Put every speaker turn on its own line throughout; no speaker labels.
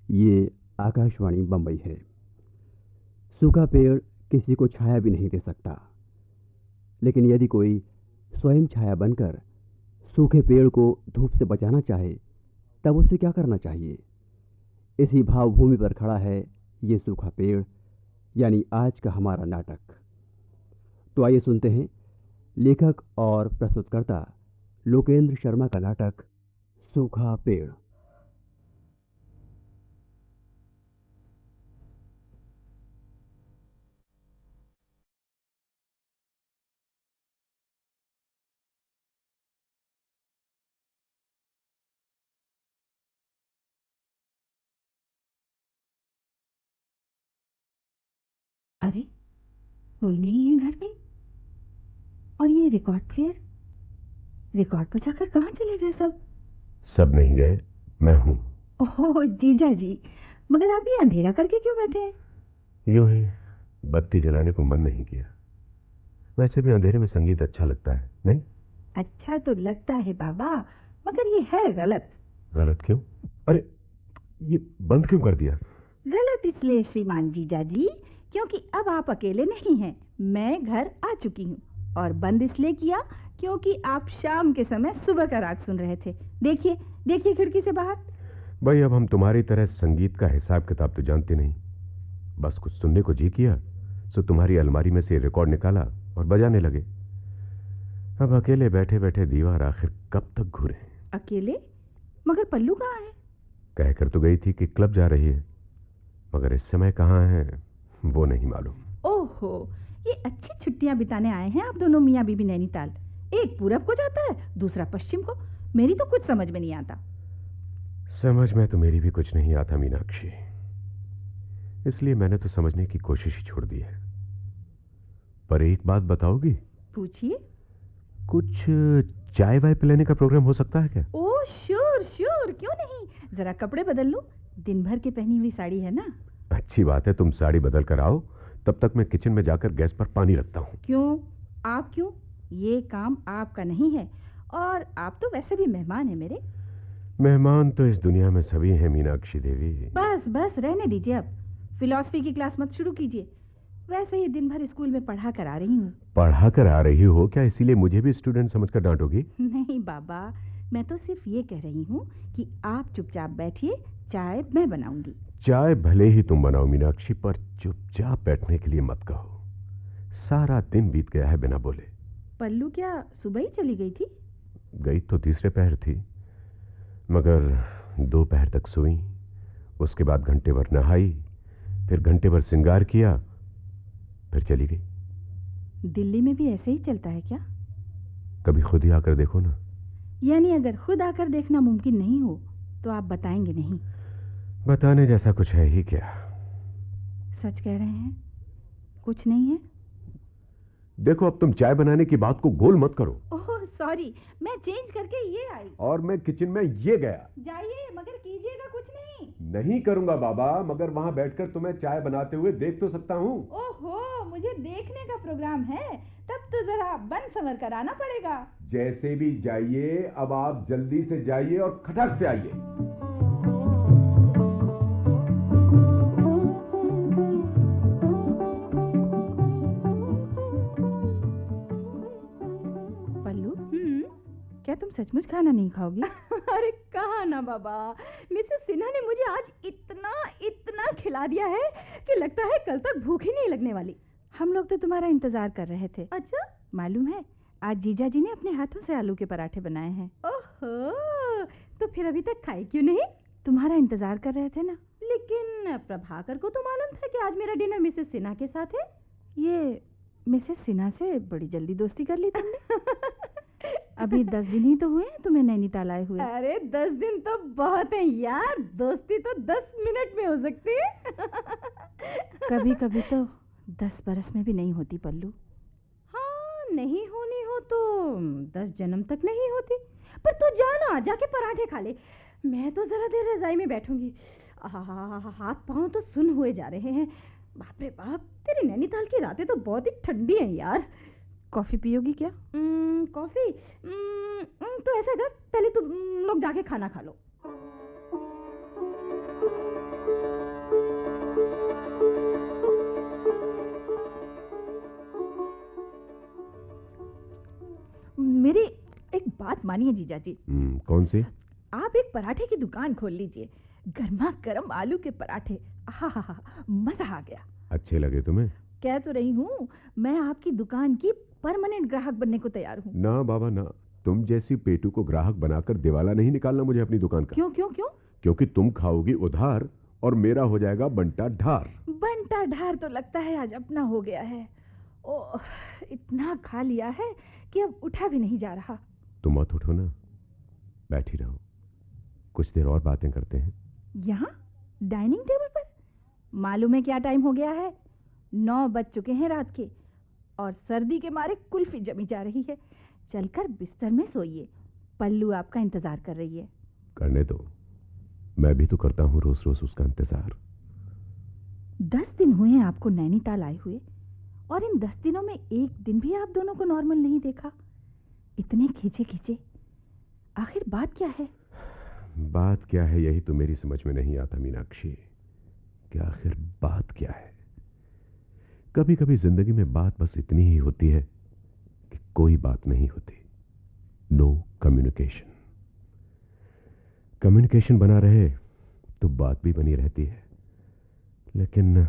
ये आकाशवाणी बम्बई है। सूखा पेड़ किसी को छाया भी नहीं दे सकता, लेकिन यदि कोई स्वयं छाया बनकर सूखे पेड़ को धूप से बचाना चाहे, तब उसे क्या करना चाहिए? इसी भावभूमि पर खड़ा है ये सूखा पेड़, यानी आज का हमारा नाटक। तो आइए सुनते हैं लेखक और प्रस्तुतकर्ता लोकेंद्र शर्मा का नाटक सूखा पेड़।
अरे, कोई नहीं है घर में। और ये रिकॉर्ड प्लेयर, रिकॉर्ड बजाकर कहाँ चले गए सब?
सब नहीं गए, मैं हूँ।
ओह जीजा जी, मगर आप ये अंधेरा करके क्यों बैठे हैं?
यूं ही बत्ती जलाने को मन नहीं किया। वैसे भी अंधेरे में संगीत अच्छा लगता है, नहीं?
अच्छा तो लगता है बाबा, मगर ये है गलत।
गलत क्यों? अरे, ये बंद क्यों कर दिया?
गलत इसलिए श्रीमान जीजा जी, क्योंकि अब आप अकेले नहीं हैं, मैं घर आ चुकी हूँ। और बंद इसलिए किया क्योंकि आप शाम के समय सुबह का राग सुन रहे थे। देखिए देखिए खिड़की से बाहर।
भाई, अब हम तुम्हारी तरह संगीत का हिसाब किताब तो जानते नहीं। बस कुछ सुनने को जी किया तो तुम्हारी अलमारी में से रिकॉर्ड निकाला और बजाने लगे। अब अकेले बैठे बैठे दीवार आखिर कब तक घूरे?
अकेले? मगर पल्लू कहाँ है?
कहकर तो गई थी कि क्लब जा रही है, मगर इस समय कहाँ है वो नहीं मालूम।
ओहो, ये अच्छी छुट्टियां बिताने आए हैं आप दोनों मियाँ बीबी नैनीताल। एक पूरब को जाता है, दूसरा पश्चिम को। मेरी तो कुछ समझ में नहीं आता।
समझ में तो मेरी भी कुछ नहीं आता मीनाक्षी, इसलिए मैंने तो समझने की कोशिश ही छोड़ दी है। पर एक बात बताओगी?
पूछिए।
कुछ चाय वाय पिलाने का प्रोग्राम हो सकता है क्या?
ओह श्योर श्योर, क्यों नहीं। जरा कपड़े बदल लो, दिन भर की पहनी हुई साड़ी है ना।
अच्छी बात है, तुम साड़ी बदल कर आओ, तब तक मैं किचन में जाकर गैस पर पानी रखता हूँ।
क्यों? आप क्यों? ये काम आपका नहीं है, और आप तो वैसे भी मेहमान हैं मेरे।
मेहमान तो इस दुनिया में सभी हैं मीनाक्षी देवी।
बस बस रहने दीजिए, अब फिलॉसफी की क्लास मत शुरू कीजिए। वैसे ही दिन भर स्कूल में पढ़ा कर आ रही हूँ।
पढ़ा कर आ रही हो क्या, इसीलिए मुझे भी स्टूडेंट समझकर डांटोगी?
नहीं बाबा, मैं तो सिर्फ ये कह रही हूँ कि आप चुपचाप बैठिए, चाय मैं बनाऊंगी।
चाय भले ही तुम बनाओ मीनाक्षी, पर चुपचाप बैठने के लिए मत कहो। सारा दिन बीत गया है बिना बोले।
पल्लू क्या सुबह ही चली गई थी?
गई तो तीसरे पहर थी, मगर 2 पहर तक सोई। उसके बाद घंटे भर नहाई, फिर घंटे भर श्रृंगार किया, फिर चली गई।
दिल्ली में भी ऐसे ही चलता है क्या?
कभी खुद ही आकर देखो ना।
यानी अगर खुद आकर देखना मुमकिन नहीं हो तो आप बताएंगे नहीं?
बताने जैसा कुछ है ही क्या?
सच कह रहे हैं? कुछ नहीं है?
देखो, अब तुम चाय बनाने की बात को गोल मत करो।
ओह सॉरी, मैं चेंज करके ये आई।
और मैं किचन में ये गया।
जाइए, मगर कीजिएगा कुछ नहीं।
नहीं करूंगा बाबा, मगर वहां बैठकर तुम्हें चाय बनाते हुए देख तो सकता हूँ।
ओहो, मुझे देखने का प्रोग्राम है, तब तो जरा बन संवर कर आना पड़ेगा।
जैसे भी जाइए, अब आप जल्दी से जाइए और खटक से आइए।
पल्लू, क्या तुम सचमुच खाना नहीं खाओगी? अरे कहा ना बाबा, मिसेस सिन्हा ने मुझे आज इतना इतना खिला दिया है कि लगता है कल तक भूख ही नहीं लगने वाली। हम लोग तो तुम्हारा इंतजार कर रहे थे। अच्छा? मालूम है, आज जीजा जी ने अपने हाथों से आलू के पराठे बनाए हैं। ओहो, तो फिर अभी तक खाई क्यों नहीं? तुम्हारा इंतजार कर रहे थे ना। लेकिन प्रभाकर को तो मालूम था कि आज मेरा डिनर मिसेस सिन्हा के साथ है। ये मिसेस सिन्हा से बड़ी जल्दी दोस्ती कर ली तुमने। अभी 10 दिन ही तो हुए हैं तुम्हें नैनीताल आए हुए। अरे 10 दिन तो बहुत है यार, दोस्ती तो 10 मिनट में हो सकती है। कभी कभी तो 10 बरस में भी नहीं होती पल्लू। हाँ, नहीं होनी हो तो 10 जन्म तक नहीं होती। पर तू जाना, जाके पराठे खा ले, मैं तो जरा देर रजाई में बैठूंगी। हाथ पांव तो सुन हुए जा रहे हैं। बाप रे बाप, तेरी नैनीताल की रातें तो बहुत ही ठंडी हैं यार। कॉफी पियोगी क्या? कॉफी? तो ऐसा कर, पहले तुम लोग जाके खाना खा लो। मेरी एक बात मानिए जीजा जी।
कौन सी?
आप एक पराठे की दुकान खोल लीजिए, गर्मा गर्म आलू के पराठे। हा, मजा आ गया।
अच्छे लगे तुम्हें?
कह तो रही हूँ, मैं आपकी दुकान की परमानेंट ग्राहक बनने को तैयार हूँ।
ना बाबा ना, तुम जैसी पेटू को ग्राहक बनाकर दिवाला नहीं निकालना मुझे अपनी दुकान का।
क्यों क्यों क्यों?
क्योंकि तुम खाओगी उधार और मेरा हो जाएगा बंटा ढार।
बंटा ढार तो लगता है आज अपना हो गया है। ओह, इतना खा लिया है कि अब उठा भी नहीं जा रहा।
तुम मत उठो ना, बैठी रहो, कुछ देर और बातें करते हैं।
यहाँ डाइनिंग टेबल पर? मालूम है क्या टाइम हो गया है? 9 बज चुके हैं रात के, और सर्दी के मारे कुल्फी जमी जा रही है। चलकर बिस्तर में सोइए, पल्लू आपका इंतजार कर रही है।
करने दो, मैं भी तो करता हूँ रोज रोज उसका इंतजार।
10 दिन हुए हैं आपको नैनीताल आए हुए, और इन 10 दिनों में एक दिन भी आप दोनों को नॉर्मल नहीं देखा। इतने खींचे खींचे, आखिर बात क्या है?
बात क्या है यही तो मेरी समझ में नहीं आता मीनाक्षी, कि आखिर बात क्या है। कभी कभी जिंदगी में बात बस इतनी ही होती है कि कोई बात नहीं होती। No communication. कम्युनिकेशन बना रहे तो बात भी बनी रहती है, लेकिन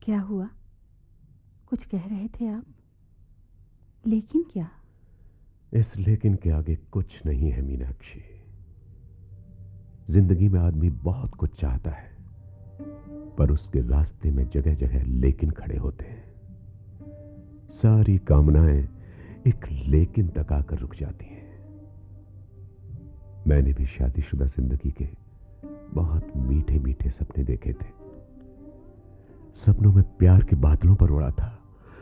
क्या हुआ? कुछ कह रहे थे आप, लेकिन क्या?
इस लेकिन के आगे कुछ नहीं है मीनाक्षी। जिंदगी में आदमी बहुत कुछ चाहता है, पर उसके रास्ते में जगह जगह लेकिन खड़े होते हैं। सारी कामनाएं एक लेकिन तक आकर रुक जाती हैं। मैंने भी शादीशुदा जिंदगी के बहुत मीठे मीठे सपने देखे थे। सपनों में प्यार के बादलों पर उड़ा था,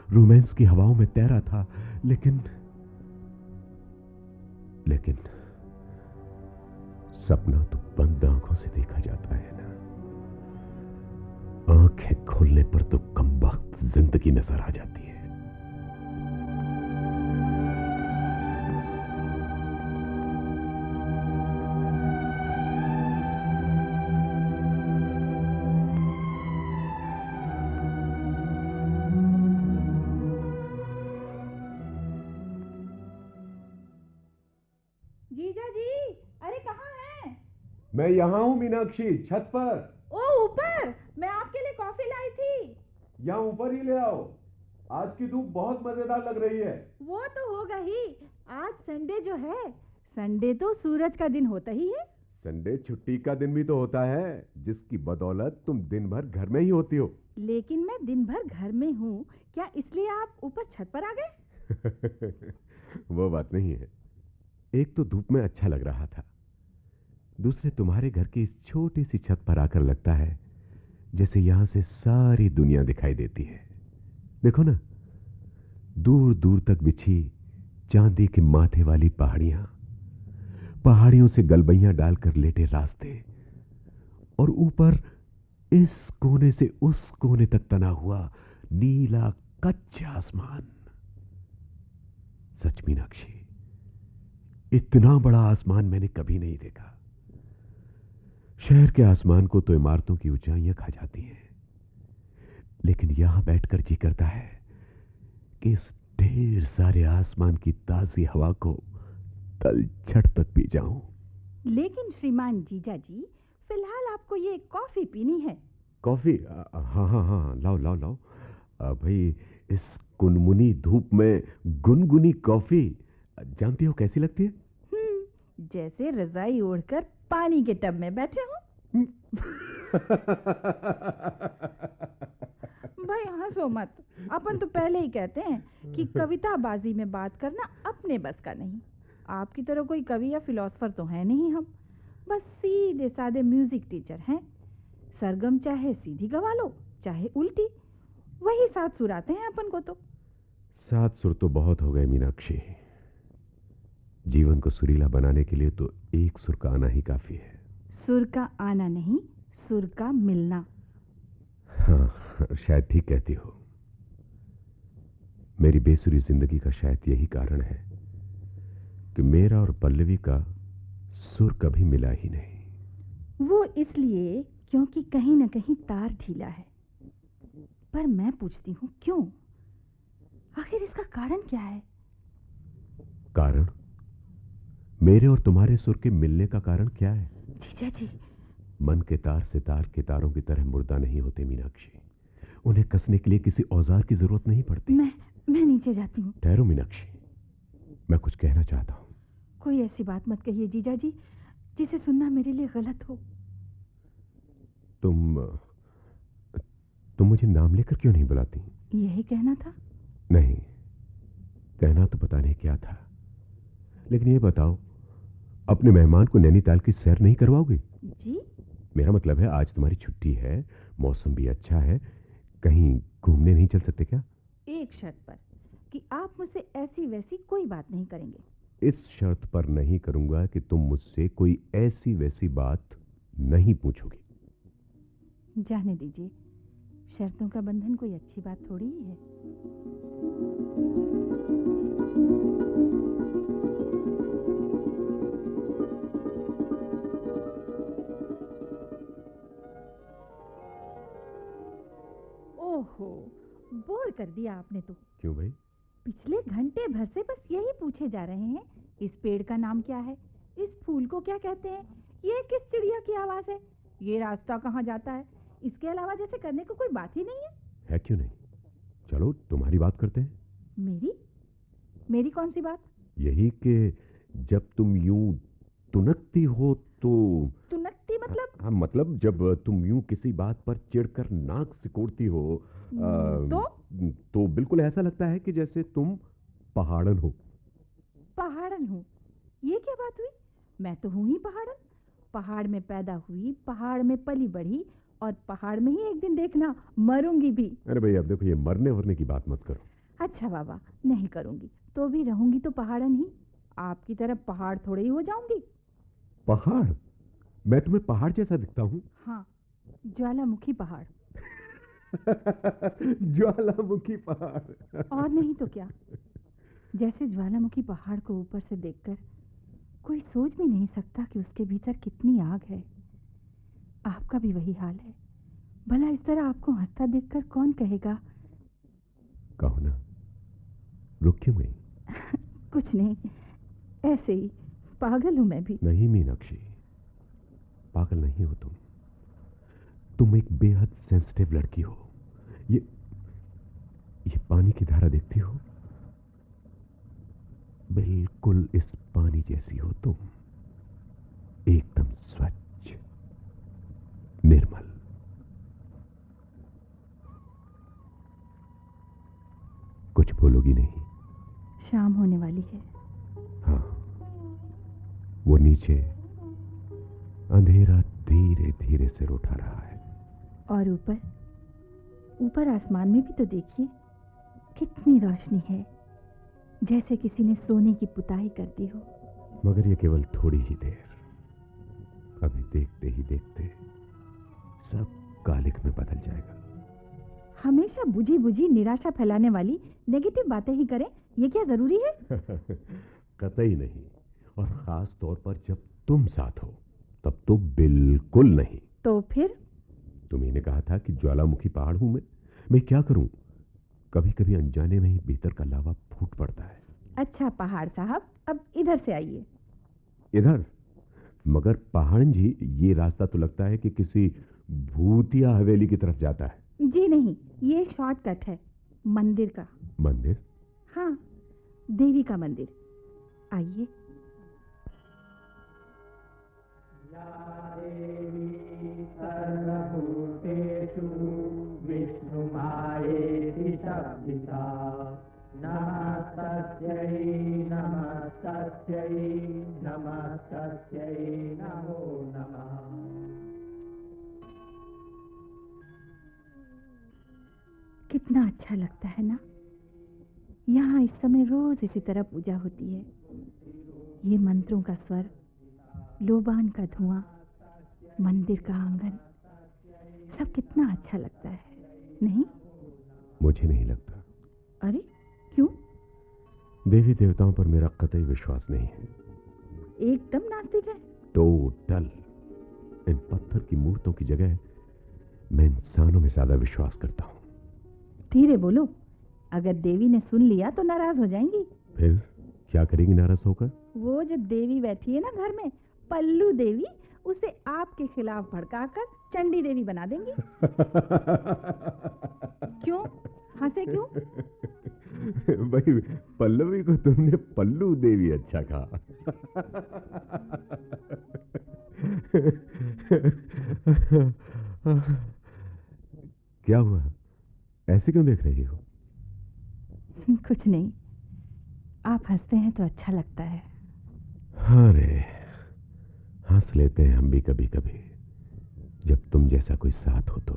रोमांस की हवाओं में तैरा था, लेकिन सपना तो बंद आंखों से देखा जाता है ना। आंखें खोलने पर तो कमबख्त जिंदगी नजर आ जाती है।
जीजा जी, अरे कहाँ हैं?
मैं यहां हूं मीनाक्षी, छत पर।
ओ ऊपर, मैं आपके लिए कॉफी लाई थी।
यहां ऊपर ही ले आओ, आज की धूप बहुत मजेदार लग रही है।
वो तो होगा ही, आज संडे जो है, संडे तो सूरज का दिन होता ही है।
संडे छुट्टी का दिन भी तो होता है, जिसकी बदौलत तुम दिन भर घर में ही होती हो।
लेकिन मैं दिन भर घर में हूँ, क्या इसलिए आप ऊपर छत पर आ गए?
वो बात नहीं है। एक तो धूप में अच्छा लग रहा था, दूसरे तुम्हारे घर की इस छोटी सी छत पर आकर लगता है जैसे यहां से सारी दुनिया दिखाई देती है। देखो ना, दूर दूर तक बिछी चांदी के माथे वाली पहाड़ियां, पहाड़ियों से गलबैयां डालकर लेटे रास्ते, और ऊपर इस कोने से उस कोने तक तना हुआ नीला कच्चा आसमान। सच मीनाक्षी, इतना बड़ा आसमान मैंने कभी नहीं देखा। शहर के आसमान को तो इमारतों की ऊंचाइयां खा जाती हैं, लेकिन यहां बैठकर जी करता है कि इस ढेर सारे आसमान की ताजी हवा को तलछट तक पी जाऊं।
लेकिन श्रीमान जीजा जी, फिलहाल आपको ये कॉफी पीनी है।
कॉफी? हाँ हाँ हाँ, लाओ लाओ लाओ। भाई, इस कुनमुनी धूप में गुनगुनी कॉफी जानती हो कैसी लगती है?
जैसे रजाई ओढ़कर पानी के टब में बैठे हो। भाई हंसो मत, अपन तो पहले ही कहते हैं कि कविताबाजी में बात करना अपने बस का नहीं। आपकी तरह कोई कवि या फिलोसफर तो है नहीं हम, बस सीधे साधे म्यूजिक टीचर हैं। सरगम चाहे सीधी गवा लो, चाहे उल्टी, वही 7 सुर आते हैं अपन को तो।
7 सुर तो बहुत हो गए मीनाक्षी। जीवन को सुरीला बनाने के लिए तो एक सुर का आना ही काफी है।
सुर का आना नहीं, सुर का मिलना।
हाँ, शायद ठीक कहती हो। मेरी बेसुरी जिंदगी का शायद यही कारण है कि मेरा और पल्लवी का सुर कभी मिला ही नहीं।
वो इसलिए क्योंकि कहीं न कहीं तार ढीला है। पर मैं पूछती हूँ क्यों? आखिर इसका कारण क्या है?
कारण? मेरे और तुम्हारे सुर के मिलने का कारण क्या है?
जीजा जी।
मन के तार सितार के तारों की तरह मुर्दा नहीं होते मीनाक्षी। उन्हें कसने के लिए किसी औजार की जरूरत नहीं पड़ती।
मैं नीचे जाती हूँ।
ठहरो मीनाक्षी, मैं कुछ कहना चाहता हूँ।
कोई ऐसी बात मत कहिए जीजा जी जिसे सुनना मेरे लिए गलत हो।
तुम मुझे नाम लेकर क्यों नहीं बुलाती?
यही कहना था।
नहीं, कहना तो पता नहीं क्या था, लेकिन ये बताओ, अपने मेहमान को नैनीताल की सैर नहीं करवाओगे?
जी?
मेरा मतलब है आज तुम्हारी छुट्टी है, मौसम भी अच्छा है, कहीं घूमने नहीं चल सकते क्या?
एक शर्त पर कि आप मुझसे ऐसी वैसी कोई बात नहीं करेंगे।
इस शर्त पर नहीं करूंगा कि तुम मुझसे कोई ऐसी वैसी बात नहीं पूछोगी।
जाने दीजिए, शर्तों का बंधन कोई अच्छी बात थोड़ी ही है। ओहो, बोर कर दिया आपने तो।
क्यों भाई?
पिछले घंटे भर से बस यही पूछे जा रहे हैं। इस पेड़ का नाम क्या है? इस फूल को क्या कहते हैं? ये किस चिड़िया की आवाज है? ये रास्ता कहाँ जाता है? इसके अलावा जैसे करने को कोई बात ही नहीं है।
क्यों नहीं? चलो तुम्हारी बात करते हैं।
मेरी? मेरी कौन सी बात?
यही कि जब तुम यूं तुनकती हो तो।
तुनकती मतलब?
हाँ, मतलब जब तुम यूं किसी बात पर चिढ़कर नाक सिकोड़ती हो तो बिल्कुल ऐसा लगता है कि जैसे तुम पहाड़न हो।
पहाड़न हूँ? ये क्या बात हुई? मैं तो हूँ ही पहाड़न। पहाड़ में पैदा हुई, पहाड़ में पली बढ़ी और पहाड़ में ही एक दिन देखना मरूंगी भी।
अरे भाई अब देखो, ये मरने वरने की बात मत करो।
अच्छा बाबा, नहीं करूंगी तो भी रहूंगी तो पहाड़न ही। आपकी तरफ पहाड़ थोड़े ही हो जाऊंगी।
पहाड़? मैं तुम्हें पहाड़ जैसा दिखता हूँ?
हाँ, ज्वालामुखी पहाड़।
ज्वालामुखी पहाड़?
और नहीं तो क्या। जैसे ज्वालामुखी पहाड़ को ऊपर से देखकर कोई सोच भी नहीं सकता कि उसके भीतर कितनी आग है। आपका भी वही हाल है। भला इस तरह आपको हंसता देखकर कौन कहेगा?
कहो ना, रुक क्यों गई?
कुछ नहीं, ऐसे ही पागल हूं मैं भी।
नहीं मीनाक्षी, पागल नहीं हो तुम एक बेहद सेंसिटिव लड़की हो। ये पानी की धारा देखती हो? बिल्कुल इस पानी जैसी हो तुम, एकदम स्वच्छ, निर्मल। कुछ बोलोगी नहीं?
शाम होने वाली है।
हाँ, वो नीचे अंधेरा धीरे धीरे से उठा रहा है।
और ऊपर आसमान में भी तो देखिए, कितनी रोशनी है, जैसे किसी ने सोने की पुताई कर दी हो।
मगर ये केवल थोड़ी ही देर, अभी देखते ही देखते सब कालिक में बदल जाएगा।
हमेशा बुझी बुझी निराशा फैलाने वाली नेगेटिव बातें ही करें, ये क्या जरूरी है?
कतई नहीं, और खास तौर पर जब तुम साथ हो तब तो बिल्कुल नहीं।
तो फिर?
तुम्ही ने कहा था कि ज्वालामुखी पहाड़ हूं मैं क्या करूं? कभी कभी अनजाने में ही भीतर का लावा फूट पड़ता है।
अच्छा पहाड़ साहब, अब इधर से आइए।
इधर? मगर पहाड़न जी, ये रास्ता तो लगता है कि किसी भूतिया हवेली की तरफ जाता है।
जी नहीं, ये शॉर्टकट है मंदिर का।
मंदिर?
हाँ, देवी का मंदिर। आइए।
सर्वभूतेषु विष्णुमायेति शब्दिता। नमस्तस्यै नमस्तस्यै नमस्तस्यै नमो नमः।
कितना अच्छा लगता है ना। यहाँ इस समय रोज इसी तरह पूजा होती है। ये मंत्रों का स्वर, लोबान का धुआं, मंदिर का आंगन, सब कितना अच्छा लगता है, नहीं?
मुझे नहीं लगता।
अरे क्यों?
देवी देवताओं पर मेरा कतई विश्वास नहीं है।
एकदम नास्तिक है?
टोटल। इन पत्थर की मूर्तों की जगह मैं इंसानों में ज्यादा विश्वास करता हूँ।
धीरे बोलो, अगर देवी ने सुन लिया तो नाराज हो जाएंगी।
फिर क्या करेगी नाराज होकर?
वो जो देवी बैठी है ना घर में, पल्लू देवी, उसे आपके खिलाफ भड़काकर चंडी देवी बना देंगी। क्यों हंसे क्यों?
भाई, पल्लवी को तुमने पल्लू देवी अच्छा कहा। क्या हुआ, ऐसे क्यों देख रही हो?
कुछ नहीं, आप हंसते हैं तो अच्छा लगता है।
अरे, हंस लेते हैं हम भी कभी कभी, जब तुम जैसा कोई साथ हो तो।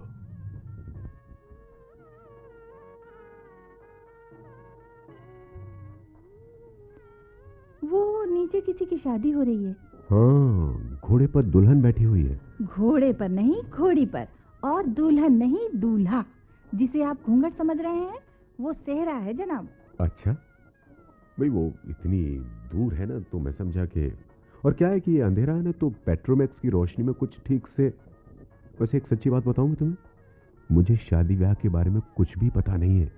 वो नीचे किसी की शादी हो रही है।
हाँ, घोड़े पर दुल्हन बैठी हुई है।
घोड़े पर नहीं, घोड़ी पर। और दुल्हन नहीं, दूल्हा। जिसे आप घूंघट समझ रहे हैं वो सेहरा है जनाब।
अच्छा भाई, वो इतनी दूर है ना, तो मैं समझा कि, और क्या है कि ये अंधेरा है ना, तो पेट्रोमैक्स की रोशनी में कुछ ठीक से। वैसे एक सच्ची बात बताऊं तुम्हें, मुझे शादी ब्याह के बारे में कुछ भी पता नहीं है,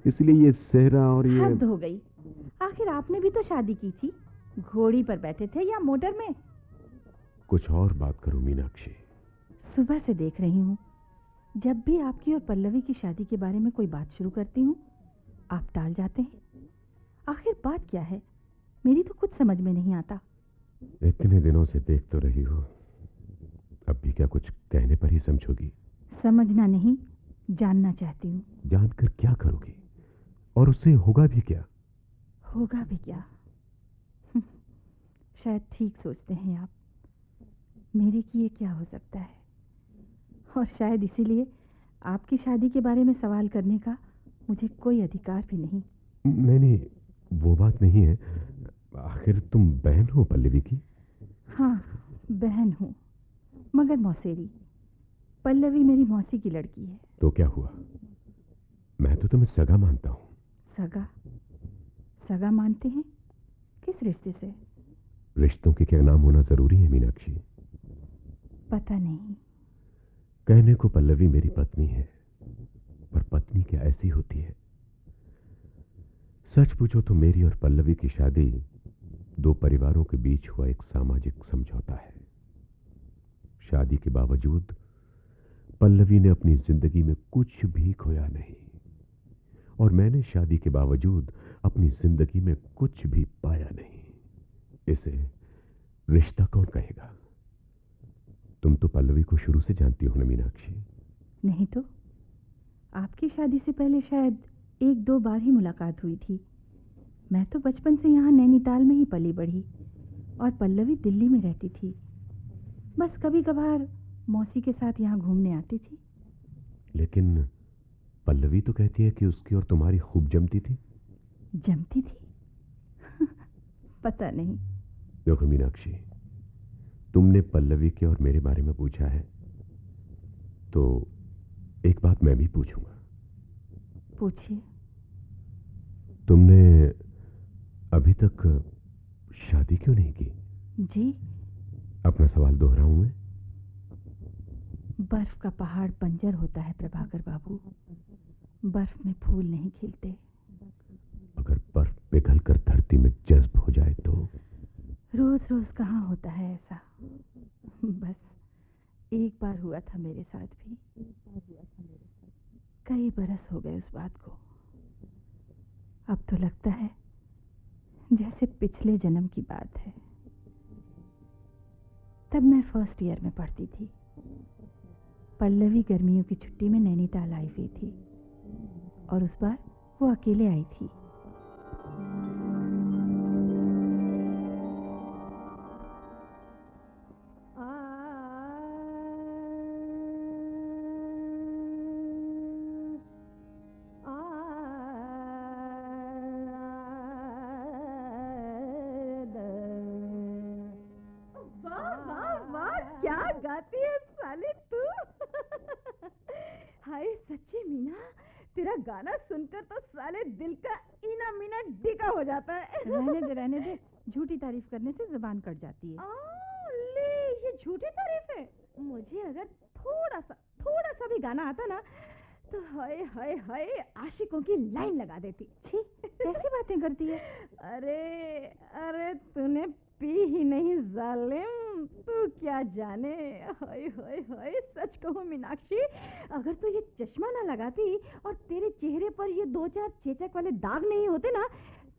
इसलिए ये सेहरा और ये।
हद हो गई, आखिर आपने भी तो शादी की थी। घोड़ी पर बैठे थे या मोटर में?
कुछ और बात करो मीनाक्षी।
सुबह से देख रही हूँ, जब भी आपकी और पल्लवी की शादी के बारे में कोई बात शुरू करती हूँ, आप टाल जाते हैं। आखिर बात क्या है, मेरी तो कुछ समझ में नहीं आता।
इतने दिनों से देख तो रही हो, अब भी क्या कुछ कहने पर ही समझोगी?
समझना नहीं, जानना चाहती हूँ।
जानकर क्या करोगी, और उससे होगा भी क्या?
होगा भी क्या? शायद ठीक सोचते हैं आप। मेरे किए क्या हो सकता है, और शायद इसीलिए आपकी शादी के बारे में सवाल करने का मुझे कोई अधिकार भी नहीं।
नहीं, वो बात नहीं है। आखिर तुम बहन हो पल्लवी की?
हाँ, बहन हूँ, मगर मौसेरी। पल्लवी मेरी मौसी की लड़की है।
तो क्या हुआ, मैं तो तुम्हें सगा मानता हूँ।
सगा? सगा मानते हैं? किस रिश्ते से?
रिश्तों के क्या नाम होना जरूरी है मीनाक्षी?
पता नहीं।
कहने को पल्लवी मेरी पत्नी है, पर पत्नी क्या ऐसी होती है? सच पूछो तो मेरी और पल्लवी की शादी दो परिवारों के बीच हुआ एक सामाजिक समझौता है। शादी के बावजूद पल्लवी ने अपनी जिंदगी में कुछ भी खोया नहीं, और मैंने शादी के बावजूद अपनी जिंदगी में कुछ भी पाया नहीं। इसे रिश्ता कौन कहेगा? तुम तो पल्लवी को शुरू से जानती हो ना मीनाक्षी?
नहीं तो आपकी शादी से पहले शायद एक दो बार ही मुलाकात हुई थी। मैं तो बचपन से यहाँ नैनीताल में ही पली बढ़ी, और पल्लवी दिल्ली में रहती थी। बस कभी कभार मौसी के साथ यहाँ घूमने आती थी।
लेकिन पल्लवी तो कहती है कि उसकी और तुम्हारी खूब जमती थी।
जमती थी? पता नहीं।
देखो मीनाक्षी, तुमने पल्लवी के और मेरे बारे में पूछा है, तो एक बात मैं भी पूछूंगा।
पूछिए।
तुमने अभी तक शादी क्यों नहीं की?
जी?
अपना सवाल दोहराऊं मैं?
बर्फ का पहाड़ बंजर होता है प्रभाकर बाबू, बर्फ में फूल नहीं खिलते।
अगर बर्फ पिघल कर धरती में जज्ब हो जाए तो?
रोज रोज कहाँ होता है ऐसा। बस एक बार हुआ था मेरे साथ भी। कई बरस हो गए उस बात को। अब तो लगता है जैसे पिछले जन्म की बात है। तब मैं फर्स्ट ईयर में पढ़ती थी। पल्लवी गर्मियों की छुट्टी में नैनीताल आई हुई थी, और उस बार वो अकेले आई थी। गाती है साले तू। हाय सच्ची मीना, तेरा गाना सुनकर तो साले दिल का इना मीना डिका हो जाता है। रहने दे, झूठी तारीफ करने से जुबान कट जाती है। ले ये झूठी तारीफ है। मुझे अगर थोड़ा सा भी गाना आता ना तो हाय हाय हाय आशिकों की लाइन लगा देती। छी, कैसी बातें करती है। अरे तूने पी ही नहीं जालिम, तू क्या जाने। हाय हाय हाय, सच कहूँ मीनाक्षी, अगर तू ये चश्मा ना लगाती और तेरे चेहरे पर ये 2-4 चेचक वाले दाग नहीं होते ना,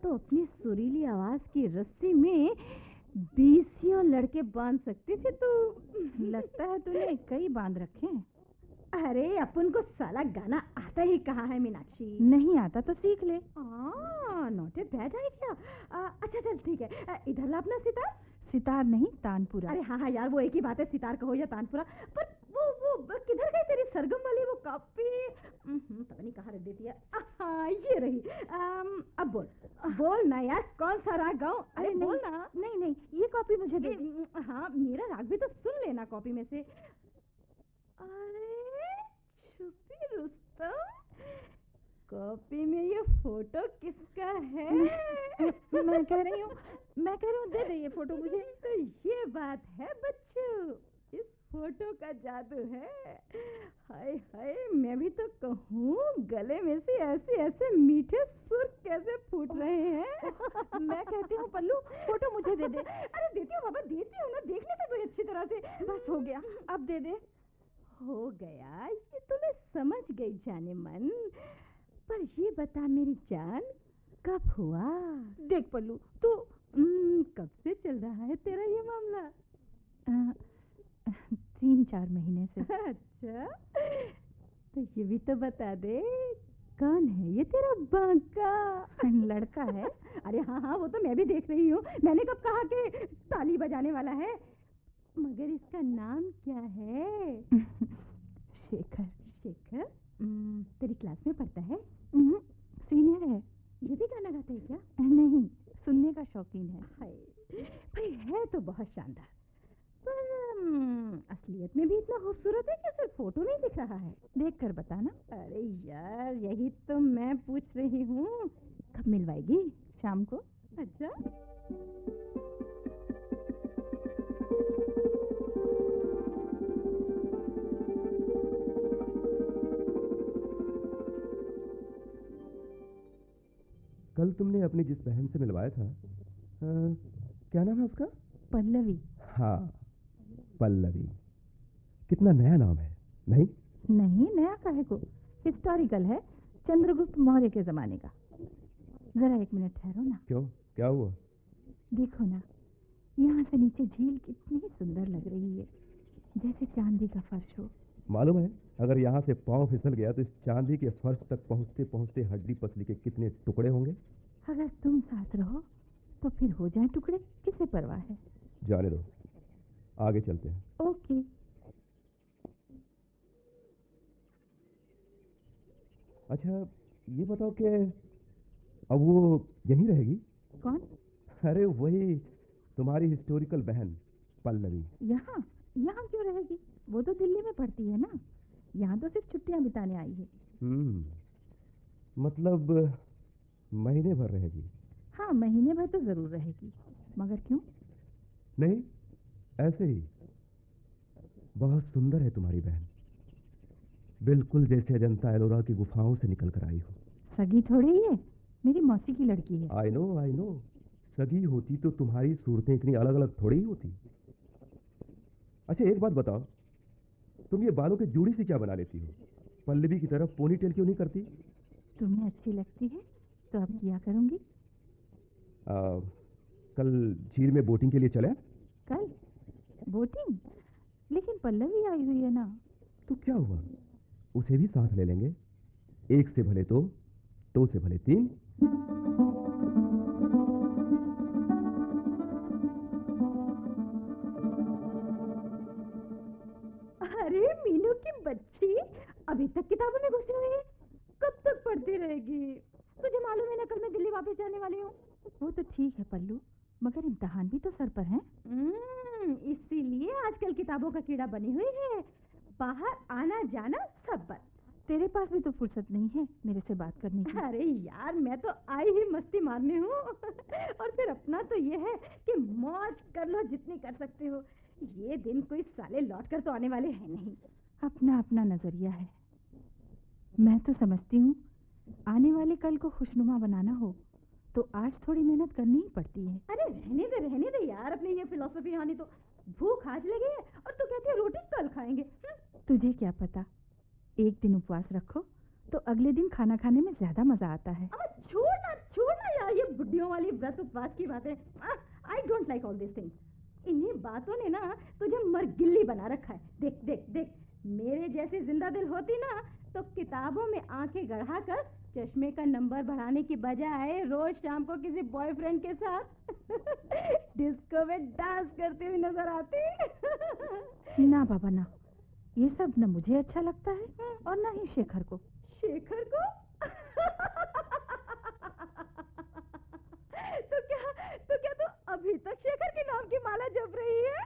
तो अपनी सुरीली आवाज की रस्सी में 20 लड़के बांध सकती थी तू। लगता है तूने कई बांध रखे हैं। अरे अपन को साला गाना आता ही कहाँ है मीनाक्षी। नहीं आता तो सीख ले। Not a bad idea. अच्छा चल ठीक है, इधर ला अपना सितार नहीं तानपुरा। अरे हाँ यार, वो एक ही बात है, सितार कहो या तानपुरा। पर वो किधर गई तेरी सरगम वाली वो कॉपी? पता नहीं कहाँ रख देती है। हाँ ये रही। अब बोल ना यार, कौन सा राग गाऊं? अरे बोल ना। नहीं ये कॉपी मुझे दे। हाँ मेरा राग भी तो सुन लेना कॉपी में से। अरे छुपी रुस्तम, कॉपी में ये फोटो किसका है? मैं कह रही हूँ दे दे ये फोटो मुझे। तो ये बात है बच्चों, इस फोटो का जादू है। हाय हाय, मैं भी तो कहूँ गले में से ऐसे मीठे सुर कैसे फूट रहे हैं। मैं कहती हूँ पल्लू, फोटो मुझे दे दे। अरे देती हूँ बाबा, देती हूँ ना, देखने से कोई अच्छी तरह से। बस हो गया, अब दे दे। हो गया, ये तो मैं समझ गई जाने मन। पर ये बता मेरी जान, कब हुआ? देख पल्लू, तू कब से चल रहा है तेरा ये मामला? 3-4 महीने से। अच्छा, तो ये भी तो बता दे, कौन है ये तेरा बांका? लड़का है। अरे हाँ वो तो मैं भी देख रही हूँ। मैंने कब कहा कि ताली बजाने वाला है? मगर इसका नाम क्या है? शेखर। तेरी क्लास में पढ़ता है? सीनियर है। ये भी गाना गाता है क्या? नहीं, सुनने का शौकीन है। भाई है तो बहुत शानदार, पर असलियत में भी इतना खूबसूरत है कि सिर्फ फोटो नहीं दिख रहा है। देख कर बताना। अरे यार यही तो मैं पूछ रही हूँ, कब मिलवाएगी? शाम को। अच्छा,
कल तुमने अपनी जिस बहन से मिलवाया था, क्या नाम है उसका?
पल्लवी।
हाँ पल्लवी, कितना नया नाम है। नहीं
नया काहे को, हिस्टोरिकल है, चंद्रगुप्त मौर्य के जमाने का। जरा 1 मिनट ठहरो ना।
क्यों, क्या हुआ?
देखो ना, यहाँ से नीचे झील कितनी सुंदर लग रही है, जैसे चांदी का फर्श हो।
मालूम है, अगर यहाँ से पांव फिसल गया तो इस चांदी के फर्श तक पहुँचते पहुँचते हड्डी पसली के कितने टुकड़े होंगे।
अगर तुम साथ रहो तो फिर हो जाए टुकड़े, किसे परवाह है।
जाने दो, आगे चलते हैं।
ओके।
अच्छा ये बताओ कि अब वो यहीं रहेगी?
कौन?
अरे वही तुम्हारी हिस्टोरिकल बहन पल्लवी।
यहाँ क्यों रहेगी? वो तो दिल्ली में पढ़ती है ना, यहाँ तो सिर्फ छुट्टियां बिताने आई है।
मतलब महीने भर रहेगी?
हाँ महीने भर तो जरूर रहेगी, मगर क्यों?
नहीं ऐसे ही। बहुत सुंदर है तुम्हारी बहन, बिल्कुल जैसे अजंता एलोरा की गुफाओं से निकल कर आई हो।
सगी थोड़ी ही है, मेरी मौसी की लड़की है।
आई नो, सगी होती तो तुम्हारी सूरतें इतनी अलग अलग थोड़ी ही होती। अच्छा एक बात बताओ, तुम ये बालों के जूड़ी से क्या बना लेती हो? पल्लवी की तरफ पोनीटेल क्यों नहीं करती?
तुम्हें अच्छी लगती है तो अब क्या करूंगी।
कल झील में बोटिंग के लिए चले?
कल बोटिंग? लेकिन पल्लवी आई हुई है ना।
तो क्या हुआ, उसे भी साथ ले लेंगे। 1 से भले 2 से भले 3।
अरे मीनू की बच्ची, अभी तक किताबों में घुसी हुई है, कब तक पढ़ती रहेगी? तुझे मालूम है ना कल मैं दिल्ली वापस जाने वाली हूँ। वो तो ठीक है पल्लू, मगर इम्तिहान भी तो सर पर है। इसीलिए आजकल किताबों का कीड़ा बनी हुई है, बाहर आना जाना सब बंद। तेरे पास भी तो फुर्सत नहीं है मेरे से बात करने की। अरे यार मैं तो आई ही मस्ती मारने हूँ और फिर अपना तो ये है कि मौज कर लो जितनी कर सकते हो। ये दिन कोई साले लौट कर तो आने वाले हैं नहीं। अपना अपना नजरिया है। मैं तो समझती हूँ आने वाले कल को खुशनुमा बनाना हो तो आज थोड़ी मेहनत करनी ही पड़ती है। अरे रहने दे यार अपनी ये फिलॉसफी। हानि तो भूख आज लगी है और तू कहती है रोटी कल खाएंगे। तुझे क्या पता, एक दिन उपवास रखो तो अगले दिन खाना खाने में ज्यादा मजा आता है। अब छोड़ना यार ये बुड्ढियों वाली व्रत उपवास की बातें। I don't like all this things. इन्हीं बातों ने ना तुझे मरगिल्ली बना रखा है। देख देख देख, मेरे जैसी जिंदा दिल होती ना तो किताबों में आंखें गढ़ा कर चश्मे का नंबर बढ़ाने की बजाय रोज शाम को किसी बॉयफ्रेंड के साथ डिस्को में डांस करते हुए नजर आती। ना बाबा ना, ये सब न मुझे अच्छा लगता है और ना ही शेखर को। शेखर को? तो क्या तू अभी तक शेखर के नाम की माला जप रही है?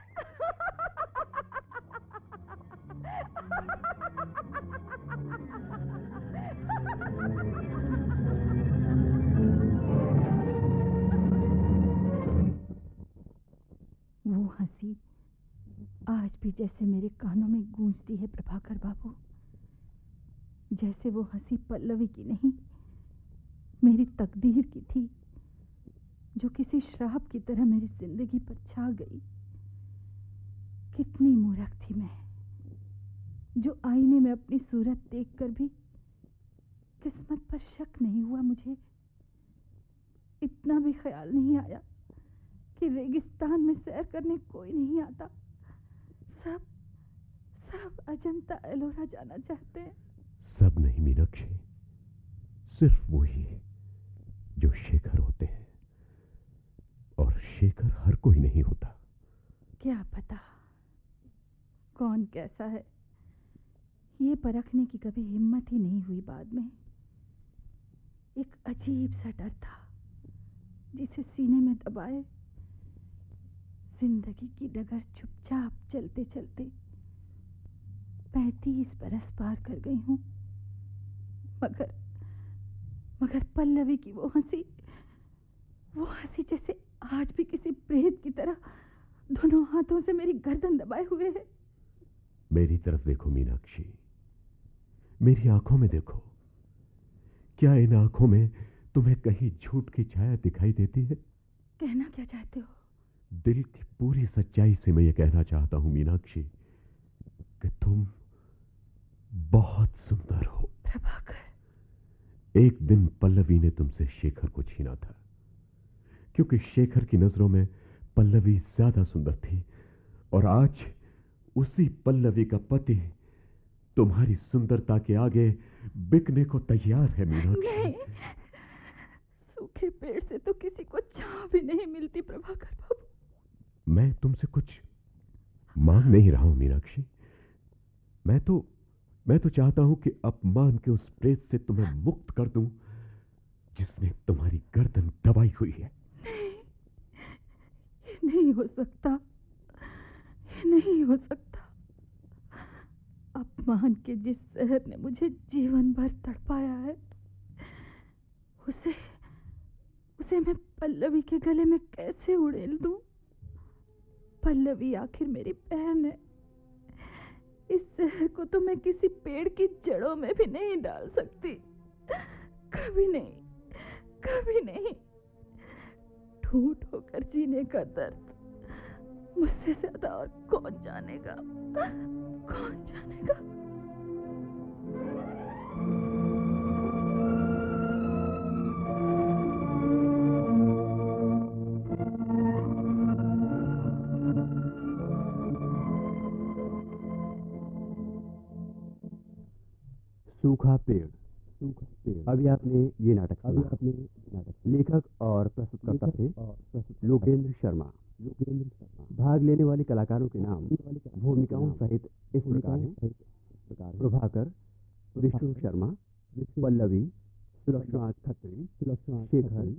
वो हंसी आज भी जैसे मेरे कानों में गूंजती है प्रभाकर बाबू। जैसे वो हंसी पल्लवी की नहीं, मेरी तकदीर की थी, जो किसी श्राप की तरह मेरी जिंदगी पर छा गई। कितनी मूर्ख थी मैं, जो आईने में अपनी सूरत देखकर भी किस्मत पर शक नहीं हुआ मुझे। इतना भी ख्याल नहीं आया कि रेगिस्तान में सैर करने कोई नहीं आता। सब अजंता एलोरा जाना चाहते हैं।
सब नहीं मीनाक्षी, सिर्फ वही जो शेखर होते हैं, और शेखर हर कोई नहीं होता।
क्या पता कौन कैसा है, ये परखने की कभी हिम्मत ही नहीं हुई। बाद में एक अजीब सा डर था जिसे सीने में दबाए जिंदगी की डगर चुपचाप चलते चलते 35 बरस पार कर गई हूँ। मगर पल्लवी की वो हंसी जैसे आज भी किसी प्रेत की तरह दोनों हाथों से मेरी गर्दन दबाए हुए है।
मेरी तरफ देखो मीनाक्षी, मेरी आंखों में देखो। क्या इन आंखों में तुम्हें कहीं झूठ की छाया दिखाई देती है?
कहना क्या चाहते हो?
दिल की पूरी सच्चाई से मैं ये कहना चाहता हूं मीनाक्षी कि तुम बहुत सुंदर हो।
प्रभाकर,
एक दिन पल्लवी ने तुमसे शेखर को छीना था, क्योंकि शेखर की नजरों में पल्लवी ज्यादा सुंदर थी, और आज उसी पल्लवी का पति तुम्हारी सुंदरता के आगे बिकने को तैयार है मीनाक्षी।
नहीं, सूखे पेड़ से तो किसी को छांव भी नहीं मिलती प्रभाकर बाबू।
मैं तुमसे कुछ मांग नहीं रहा हूं मीनाक्षी। मैं तो चाहता हूं कि अपमान के उस प्रेत से तुम्हें मुक्त कर दूं जिसने तुम्हारी गर्दन दबाई हुई है।
नहीं, ये नहीं हो सकता, ये नहीं हो सकता। अपमान के जिस जहर ने मुझे जीवन भर तड़पाया है, उसे मैं पल्लवी के गले में कैसे उड़ेल दूं? पल्लवी आखिर मेरी बहन है। इस जहर को तो मैं किसी पेड़ की जड़ों में भी नहीं डाल सकती। कभी नहीं, कभी नहीं। ठूठ होकर जीने का दर्द मुझसे ज्यादा और कौन जानेगा, कौन जानेगा?
सूखा पेड़। अभी आपने ये नाटक सुना। लेखक और प्रस्तुतकर्ता थे लोकेंद्र शर्मा। भाग लेने वाले कलाकारों के नाम भूमिकाओं सहित इस प्रकार हैं: प्रभाकर, विष्णु शर्मा, पल्लवी, सुलक्षणा खत्री, शेखर,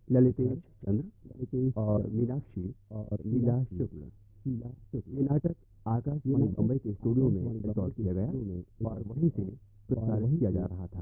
ललितेश चंद्र और मीनाक्षी और लीला शुक्ल। ये नाटक आकाशवाणी बम्बई के स्टूडियो में रिकॉर्ड किया गया और वहीं से प्रसारित किया जा रहा था।